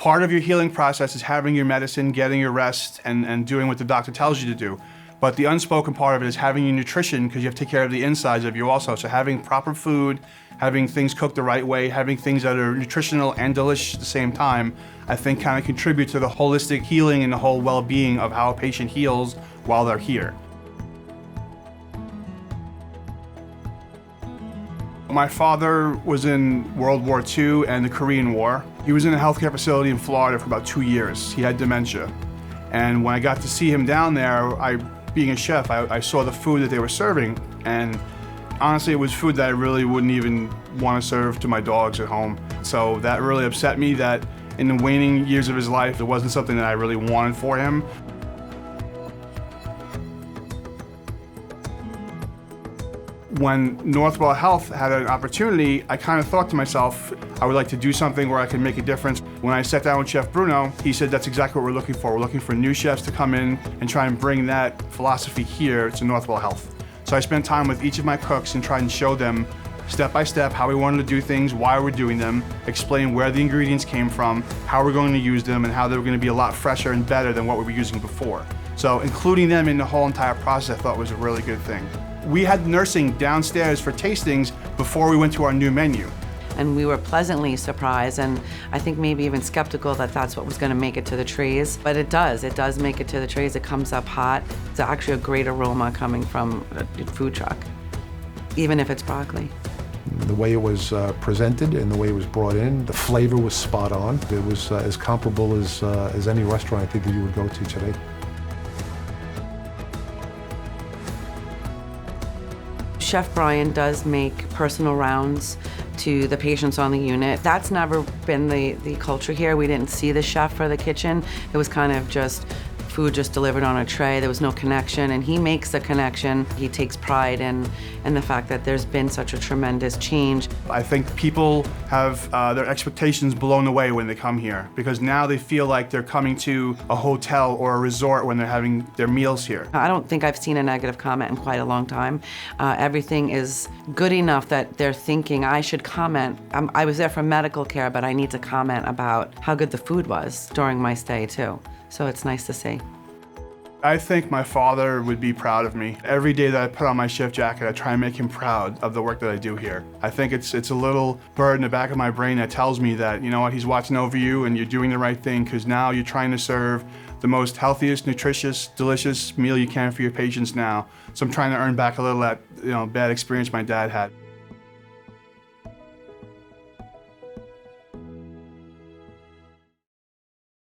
Part of your healing process is having your medicine, getting your rest, and doing what the doctor tells you to do. But the unspoken part of it is having your nutrition, because you have to take care of the insides of you also. So having proper food, having things cooked the right way, having things that are nutritional and delicious at the same time, I think kind of contribute to the holistic healing and the whole well-being of how a patient heals while they're here. My father was in World War II and the Korean War. He was in a healthcare facility in Florida for about 2 years. He had dementia. And when I got to see him down there, being a chef, I saw the food that they were serving, and honestly, it was food that I really wouldn't even want to serve to my dogs at home. So that really upset me that in the waning years of his life, it wasn't something that I really wanted for him. When Northwell Health had an opportunity, I kind of thought to myself, I would like to do something where I could make a difference. When I sat down with Chef Bruno, he said that's exactly what we're looking for. We're looking for new chefs to come in and try and bring that philosophy here to Northwell Health. So I spent time with each of my cooks and tried and show them step by step how we wanted to do things, why we're doing them, explain where the ingredients came from, how we're going to use them, and how they were going to be a lot fresher and better than what we were using before. So including them in the whole entire process I thought was a really good thing. We had nursing downstairs for tastings before we went to our new menu. And we were pleasantly surprised, and I think maybe even skeptical that that's what was going to make it to the trays. But it does make it to the trays. It comes up hot. It's actually a great aroma coming from a food truck, even if it's broccoli. The way it was presented and the way it was brought in, the flavor was spot on. It was as comparable as any restaurant I think that you would go to today. Chef Brian does make personal rounds to the patients on the unit. That's never been the culture here. We didn't see the chef for the kitchen. It was kind of just food just delivered on a tray. There was no connection, and he makes the connection. He takes pride in the fact that there's been such a tremendous change. I think people have their expectations blown away when they come here, because now they feel like they're coming to a hotel or a resort when they're having their meals here. I don't think I've seen a negative comment in quite a long time. Everything is good enough that they're thinking I should comment. I was there for medical care, but I need to comment about how good the food was during my stay too. So it's nice to see. I think my father would be proud of me. Every day that I put on my chef jacket, I try and make him proud of the work that I do here. I think it's a little bird in the back of my brain that tells me that, you know what, he's watching over you and you're doing the right thing, because now you're trying to serve the most healthiest, nutritious, delicious meal you can for your patients now. So I'm trying to earn back a little of that, bad experience my dad had.